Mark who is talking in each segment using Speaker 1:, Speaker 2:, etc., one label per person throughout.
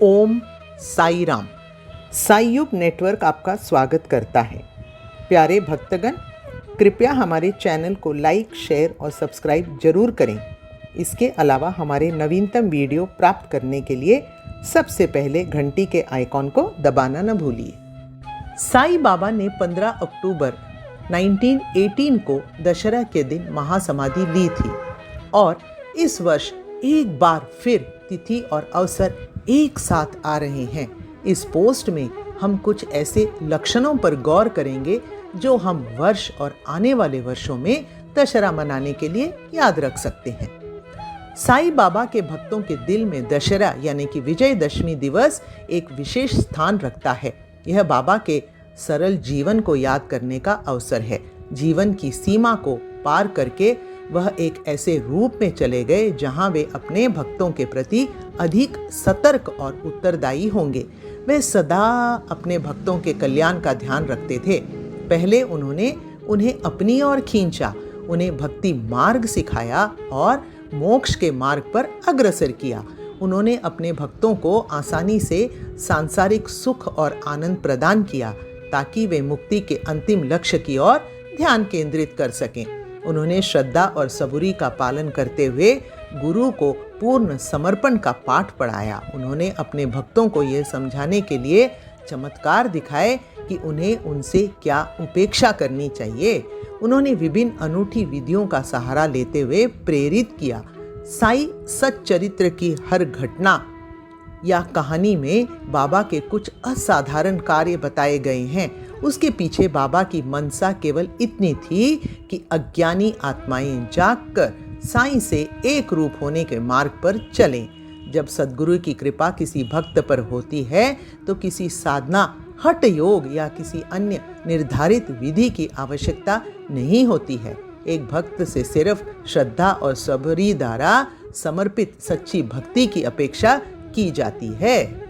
Speaker 1: ओम साई राम। साई युग नेटवर्क आपका स्वागत करता है। प्यारे भक्तगण, कृपया हमारे चैनल को लाइक, शेयर और सब्सक्राइब जरूर करें। इसके अलावा हमारे नवीनतम वीडियो प्राप्त करने के लिए सबसे पहले घंटी के आइकॉन को दबाना न भूलिए। साई बाबा ने 15 अक्टूबर 1918 को दशहरा के दिन महासमाधि ली थी और इस वर्ष एक बार फिर तिथि और अवसर एक साथ आ रहे हैं। इस पोस्ट में हम कुछ ऐसे लक्षणों पर गौर करेंगे जो हम वर्ष और आने वाले वर्षों में दशहरा मनाने के लिए याद रख सकते हैं। साई बाबा के भक्तों के दिल में दशहरा यानी कि विजयदशमी दिवस एक विशेष स्थान रखता है। यह बाबा के सरल जीवन को याद करने का अवसर है। जीवन की सीमा को पार करके वह एक ऐसे रूप में चले गए जहां वे अपने भक्तों के प्रति अधिक सतर्क और उत्तरदायी होंगे। वे सदा अपने भक्तों के कल्याण का ध्यान रखते थे। पहले उन्होंने उन्हें अपनी ओर खींचा, उन्हें भक्ति मार्ग सिखाया और मोक्ष के मार्ग पर अग्रसर किया। उन्होंने अपने भक्तों को आसानी से सांसारिक सुख और आनंद प्रदान किया ताकि वे मुक्ति के अंतिम लक्ष्य की ओर ध्यान केंद्रित कर सकें। उन्होंने श्रद्धा और सबूरी का पालन करते हुए गुरु को पूर्ण समर्पण का पाठ पढ़ाया। उन्होंने अपने भक्तों को यह समझाने के लिए चमत्कार दिखाए कि उन्हें उनसे क्या उपेक्षा करनी चाहिए। उन्होंने विभिन्न अनूठी विधियों का सहारा लेते हुए प्रेरित किया। साई सच्चरित्र की हर घटना या कहानी में बाबा के कुछ असाधारण कार्य बताए गए हैं। उसके पीछे बाबा की मनसा केवल इतनी थी कि अज्ञानी आत्माएं जागकर साईं से एक रूप होने के मार्ग पर चलें। जब सद्गुरु की कृपा किसी भक्त पर होती है तो किसी साधना, हठ योग या किसी अन्य निर्धारित विधि की आवश्यकता नहीं होती है। एक भक्त से सिर्फ श्रद्धा और सबरी द्वारा समर्पित सच्ची भक्ति की अपेक्षा की जाती है।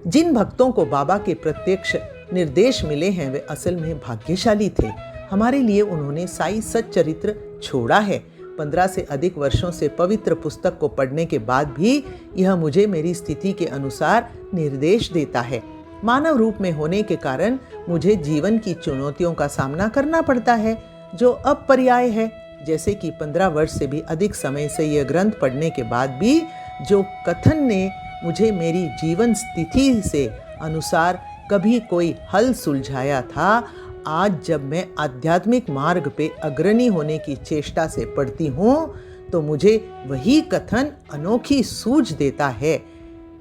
Speaker 1: जिन भक्तों को बाबा के प्रत्यक्ष निर्देश मिले हैं वे असल में भाग्यशाली थे। हमारे लिए उन्होंने साई सच्चरित्र छोड़ा है। 15 से अधिक वर्षों से पवित्र पुस्तक को पढ़ने के बाद भी यह मुझे मेरी स्थिति के अनुसार निर्देश देता है। मानव रूप में होने के कारण मुझे जीवन की चुनौतियों का सामना करना पड़ता है जो अपर्याय है। जैसे कि 15 वर्ष से भी अधिक समय से यह ग्रंथ पढ़ने के बाद भी जो कथन ने मुझे मेरी जीवन स्थिति से अनुसार कभी कोई हल सुलझाया था, आज जब मैं आध्यात्मिक मार्ग पे अग्रणी होने की चेष्टा से पढ़ती हूँ तो मुझे वही कथन अनोखी सूझ देता है।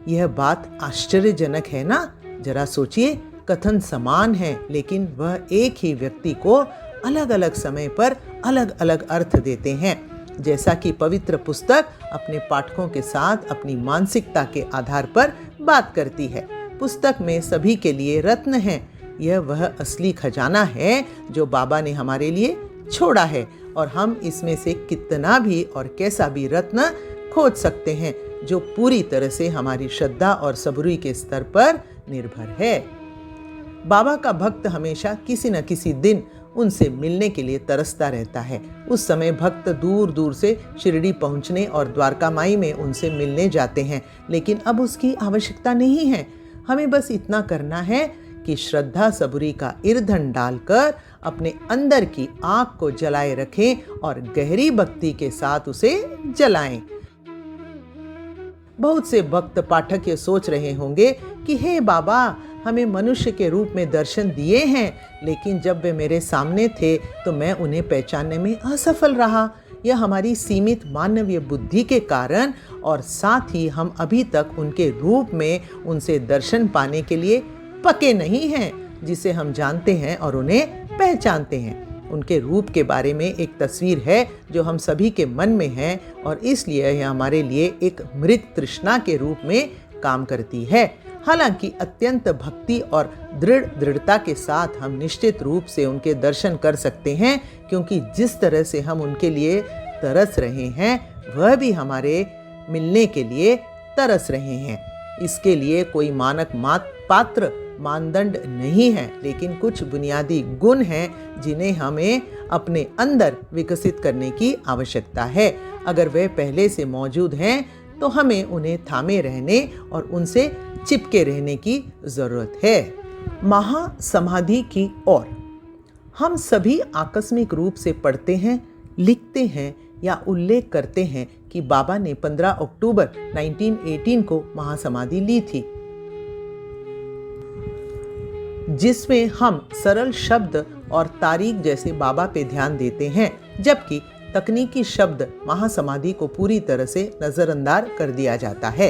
Speaker 1: यह बात आश्चर्यजनक है ना? जरा सोचिए, कथन समान है लेकिन वह एक ही व्यक्ति को अलग अलग समय पर अलग अलग अर्थ देते हैं। जैसा कि पवित्र पुस्तक अपने पाठकों के साथ अपनी मानसिकता के आधार पर बात करती है। पुस्तक में सभी के लिए रत्न है। यह वह असली खजाना है जो बाबा ने हमारे लिए छोड़ा है और हम इसमें से कितना भी और कैसा भी रत्न खोज सकते हैं जो पूरी तरह से हमारी श्रद्धा और सबूरी के स्तर पर निर्भर है। बाबा का भक्त हमेशा किसी न किसी दिन उनसे मिलने के लिए तरसता रहता है। उस समय भक्त दूर दूर से शिरडी पहुंचने और द्वारका माई में उनसे मिलने जाते हैं, लेकिन अब उसकी आवश्यकता नहीं है। हमें बस इतना करना है कि श्रद्धा सबूरी का ईंधन डालकर अपने अंदर की आग को जलाए रखें और गहरी भक्ति के साथ उसे जलाएं। बहुत से भक्त पाठक ये सोच रहे होंगे कि हे बाबा, हमें मनुष्य के रूप में दर्शन दिए हैं, लेकिन जब वे मेरे सामने थे तो मैं उन्हें पहचानने में असफल रहा। यह हमारी सीमित मानवीय बुद्धि के कारण और साथ ही हम अभी तक उनके रूप में उनसे दर्शन पाने के लिए पके नहीं हैं जिसे हम जानते हैं और उन्हें पहचानते हैं। उनके रूप के बारे में एक तस्वीर है जो हम सभी के मन में है और इसलिए यह हमारे लिए एक मृत तृष्णा के रूप में काम करती है। हालांकि अत्यंत भक्ति और दृढ़ता के साथ हम निश्चित रूप से उनके दर्शन कर सकते हैं, क्योंकि जिस तरह से हम उनके लिए तरस रहे हैं वह भी हमारे मिलने के लिए तरस रहे हैं। इसके लिए कोई मानक पात्र मानदंड नहीं है, लेकिन कुछ बुनियादी गुण हैं जिन्हें हमें अपने अंदर विकसित करने की आवश्यकता है। अगर वे पहले से मौजूद हैं तो हमें उन्हें थामे रहने और उनसे चिपके रहने की जरूरत है। महासमाधि की ओर हम सभी आकस्मिक रूप से पढ़ते हैं, लिखते हैं या उल्लेख करते हैं कि बाबा ने 15 अक्टूबर 1918 को महासमाधि ली थी, जिसमें हम सरल शब्द और तारीख जैसे बाबा पे ध्यान देते हैं, जबकि तकनीकी शब्द महासमाधि को पूरी तरह से नजरअंदाज कर दिया जाता है।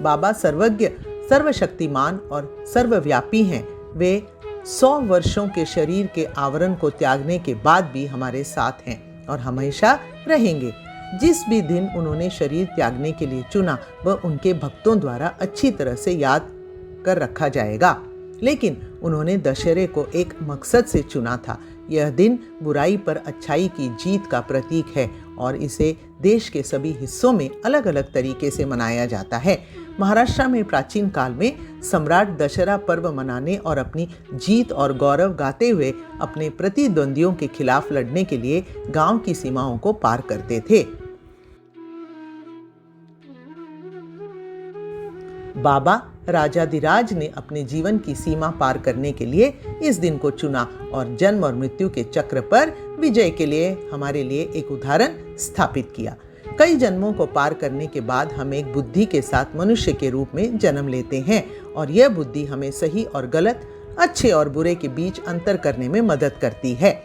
Speaker 1: बाबा सर्वज्ञ, सर्वशक्तिमान और सर्वव्यापी हैं। वे 100 वर्षों के शरीर के आवरण को त्यागने के बाद भी हमारे साथ हैं और हमेशा रहेंगे। जिस भी दिन उन्होंने शरीर त्यागने के लिए चुना वह उनके भक्तों द्वारा अच्छी तरह से याद कर रखा जाएगा, लेकिन उन्होंने दशहरे को एक मकसद से चुना था। यह दिन बुराई पर अच्छाई की जीत का प्रतीक है और इसे देश के सभी हिस्सों में अलग अलग तरीके से मनाया जाता है। महाराष्ट्र में प्राचीन काल में सम्राट दशहरा पर्व मनाने और अपनी जीत और गौरव गाते हुए अपने प्रतिद्वंदियों के खिलाफ लड़ने के लिए गांव की सीमाओं को पार करते थे। बाबा राजाधिराज ने अपने जीवन की सीमा पार करने के लिए इस दिन को चुना और जन्म और मृत्यु के चक्र पर विजय के लिए हमारे लिए एक उदाहरण स्थापित किया। कई जन्मों को पार करने के बाद हम एक बुद्धि के साथ मनुष्य के रूप में जन्म लेते हैं और यह बुद्धि हमें सही और गलत, अच्छे और बुरे के बीच अंतर करने में मदद करती है।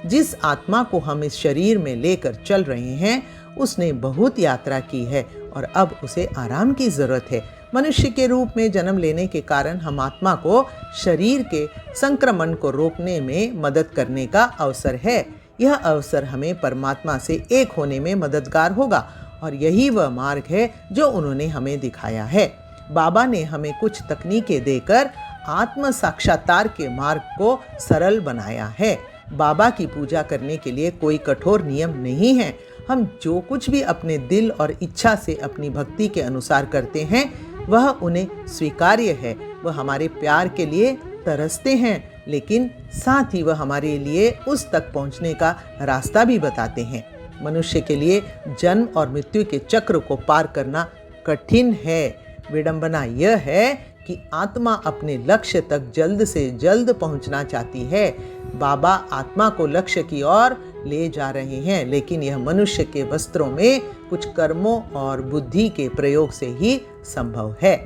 Speaker 1: जिस आत्मा को हम इस शरीर में लेकर चल रहे हैं उसने बहुत यात्रा की है और अब उसे आराम की जरूरत है। मनुष्य के रूप में जन्म लेने के कारण हम आत्मा को शरीर के संक्रमण को रोकने में मदद करने का अवसर है। यह अवसर हमें परमात्मा से एक होने में मददगार होगा और यही वह मार्ग है जो उन्होंने हमें दिखाया है। बाबा ने हमें कुछ तकनीकें देकर आत्म साक्षात्कार के मार्ग को सरल बनाया है। बाबा की पूजा करने के लिए कोई कठोर नियम नहीं है। हम जो कुछ भी अपने दिल और इच्छा से अपनी भक्ति के अनुसार करते हैं वह उन्हें स्वीकार्य है। वह हमारे प्यार के लिए तरसते हैं, लेकिन साथ ही वह हमारे लिए उस तक पहुंचने का रास्ता भी बताते हैं। मनुष्य के लिए जन्म और मृत्यु के चक्र को पार करना कठिन है। विडंबना यह है कि आत्मा अपने लक्ष्य तक जल्द से जल्द पहुंचना चाहती है। बाबा आत्मा को लक्ष्य की ओर ले जा रहे हैं, लेकिन यह मनुष्य के वस्त्रों में कुछ कर्मों और बुद्धि के प्रयोग से ही संभव है।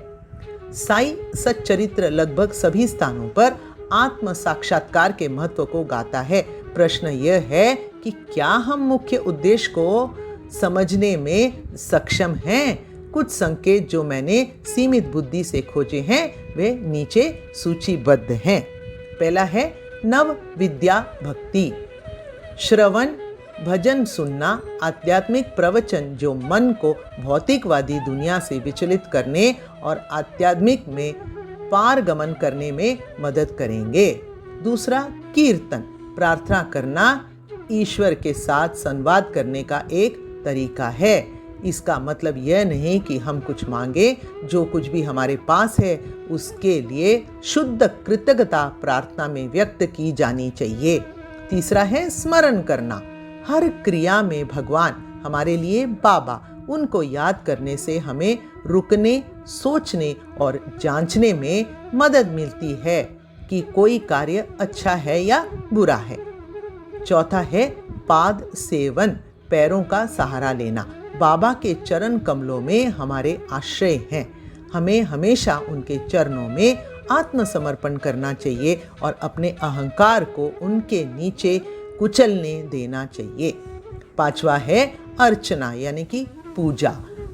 Speaker 1: साई सच्चरित्र लगभग सभी स्थानों पर आत्म साक्षात्कार के महत्व को गाता है। प्रश्न यह है कि क्या हम मुख्य उद्देश्य को समझने में सक्षम हैं? कुछ संकेत जो मैंने सीमित बुद्धि से खोजे हैं वे नीचे सूचीबद्ध हैं। पहला है नव विद्या भक्ति। श्रवण, भजन सुनना, आध्यात्मिक प्रवचन जो मन को भौतिकवादी दुनिया से विचलित करने और आध्यात्मिक में पारगमन करने में मदद करेंगे। दूसरा कीर्तन, प्रार्थना करना ईश्वर के साथ संवाद करने का एक तरीका है। इसका मतलब यह नहीं कि हम कुछ मांगे, जो कुछ भी हमारे पास है उसके लिए शुद्ध कृतज्ञता प्रार्थना में व्यक्त की जानी चाहिए। तीसरा है स्मरण करना। हर क्रिया में भगवान, हमारे लिए बाबा, उनको याद करने से हमें रुकने, सोचने और जांचने में मदद मिलती है कि कोई कार्य अच्छा है या बुरा है। चौथा है पाद सेवन, पैरों का सहारा लेना। बाबा के चरण कमलों में हमारे आश्रय हैं। हमें हमेशा उनके चरणों में आत्मसमर्पण करना चाहिए और अपने अहंकार को उनके नीचे कुचलने देना चाहिए। पांचवा है अर्चना यानी कि पूजा।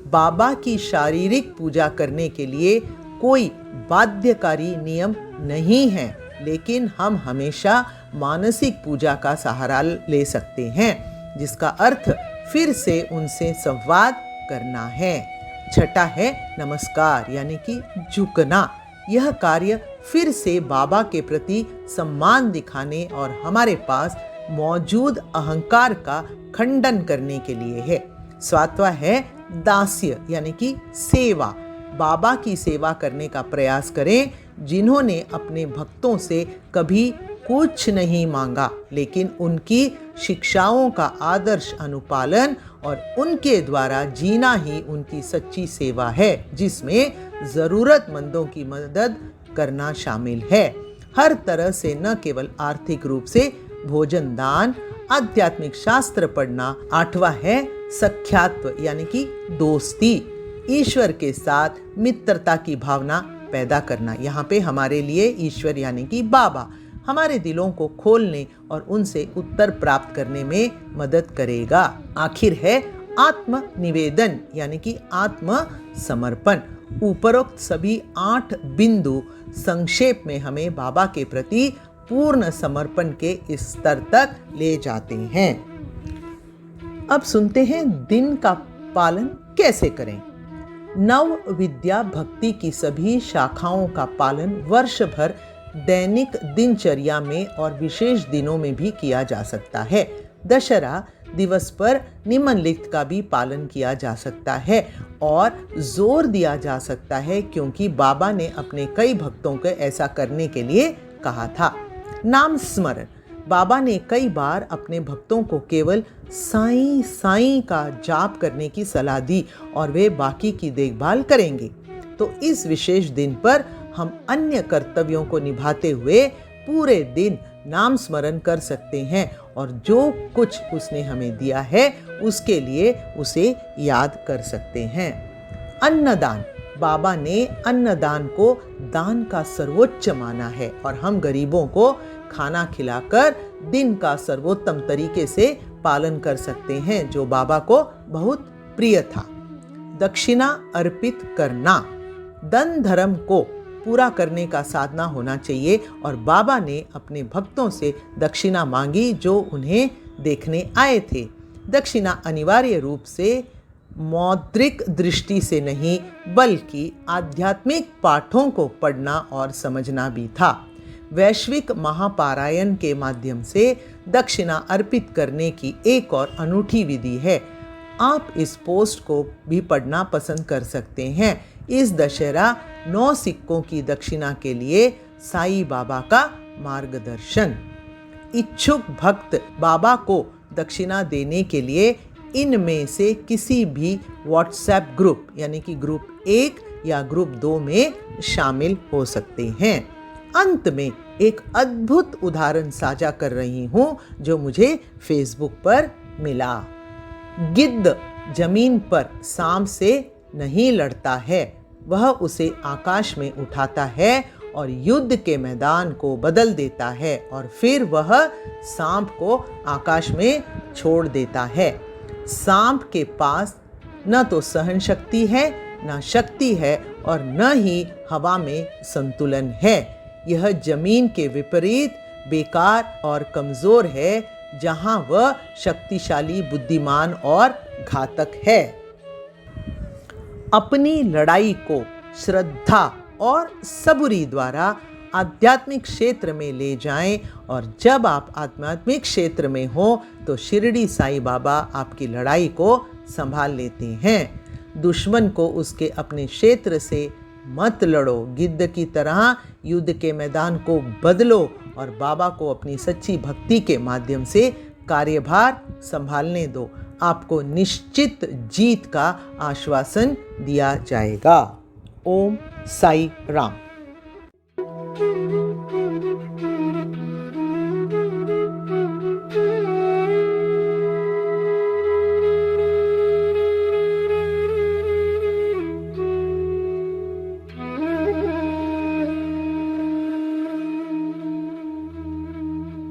Speaker 1: बाबा की शारीरिक पूजा करने के लिए कोई बाध्यकारी नियम नहीं है, लेकिन हम हमेशा मानसिक पूजा का सहारा ले सकते हैं, जिसका अर्थ फिर से उनसे संवाद करना है। छठा है नमस्कार यानी कि झुकना। यह कार्य फिर से बाबा के प्रति सम्मान दिखाने और हमारे पास मौजूद अहंकार का खंडन करने के लिए है। सातवां है दास्य यानी कि सेवा। बाबा की सेवा करने का प्रयास करें जिन्होंने अपने भक्तों से कभी कुछ नहीं मांगा, लेकिन उनकी शिक्षाओं का आदर्श अनुपालन और उनके द्वारा जीना ही उनकी सच्ची सेवा है, जिसमें ज़रूरतमंदों की मदद करना शामिल है। हर तरह से, न केवल आर्थिक रूप से भोजन दान, आध्यात्मिक शास्त्र पढ़ना। 8वां है सख्यात्व यानी कि दोस्ती, ईश्वर के साथ मित्रता की भावना पैदा करना। यहाँ पे हमारे लिए ईश्वर यानी कि बाबा हमारे दिलों को खोलने और उनसे उत्तर प्राप्त करने में मदद करेगा। आखिर है आत्म निवेदन यानी कि आत्म समर्पण। उपरोक्त सभी 8 बिंदु संक्षेप में हमें बाबा के प्रति पूर्ण समर्पण के इस स्तर तक ले जाते हैं। अब सुनते हैं दिन का पालन कैसे करें। नव विद्या भक्ति की सभी शाखाओं का पालन वर्ष भर दैनिक दिनचर्या में और विशेष दिनों में भी किया जा सकता है। दशहरा दिवस पर निम्नलिखित का भी पालन किया जा सकता है और जोर दिया जा सकता है, क्योंकि बाबा ने अपने कई भक्तों को ऐसा करने के लिए कहा था। नाम स्मरण। बाबा ने कई बार अपने भक्तों को केवल साईं साईं का जाप करने की सलाह दी और वे बाकी की देखभाल करेंगे। तो इस विशेष दिन पर हम अन्य कर्तव्यों को निभाते हुए पूरे दिन नाम स्मरण कर सकते हैं और जो कुछ उसने हमें दिया है उसके लिए उसे याद कर सकते हैं। अन्नदान। बाबा ने अन्नदान को दान का सर्वोच्च माना है और हम गरीबों को खाना खिलाकर दिन का सर्वोत्तम तरीके से पालन कर सकते हैं, जो बाबा को बहुत प्रिय था। दक्षिणा अर्पित करना दान धर्म को पूरा करने का साधना होना चाहिए और बाबा ने अपने भक्तों से दक्षिणा मांगी जो उन्हें देखने आए थे। दक्षिणा अनिवार्य रूप से मौद्रिक दृष्टि से नहीं बल्कि आध्यात्मिक पाठों को पढ़ना और समझना भी था। वैश्विक महापारायण के माध्यम से दक्षिणा अर्पित करने की एक और अनूठी विधि है। आप इस पोस्ट को भी पढ़ना पसंद कर सकते हैं। इस दशहरा 9 सिक्कों की दक्षिणा के लिए साईं बाबा का मार्गदर्शन। इच्छुक भक्त बाबा को दक्षिणा देने के लिए इनमें से किसी भी व्हाट्सएप ग्रुप यानी कि ग्रुप 1 या ग्रुप 2 में शामिल हो सकते हैं। अंत में एक अद्भुत उदाहरण साझा कर रही हूं जो मुझे फेसबुक पर मिला। गिद्ध जमीन पर सांप से नहीं लड़ता है, वह उसे आकाश में उठाता है और युद्ध के मैदान को बदल देता है और फिर वह सांप को आकाश में छोड़ देता है। सांप के पास न तो सहन शक्ति है, न शक्ति है और न ही हवा में संतुलन है। यह जमीन के विपरीत बेकार और कमजोर है, जहां वह शक्तिशाली, बुद्धिमान और घातक है। अपनी लड़ाई को श्रद्धा और सबूरी द्वारा आध्यात्मिक क्षेत्र में ले जाएं और जब आप आध्यात्मिक क्षेत्र में हो तो शिरडी साईं बाबा आपकी लड़ाई को संभाल लेते हैं। दुश्मन को उसके अपने क्षेत्र से मत लड़ो, गिद्ध की तरह युद्ध के मैदान को बदलो और बाबा को अपनी सच्ची भक्ति के माध्यम से कार्यभार संभालने दो। आपको निश्चित जीत का आश्वासन दिया जाएगा। ओम साई राम।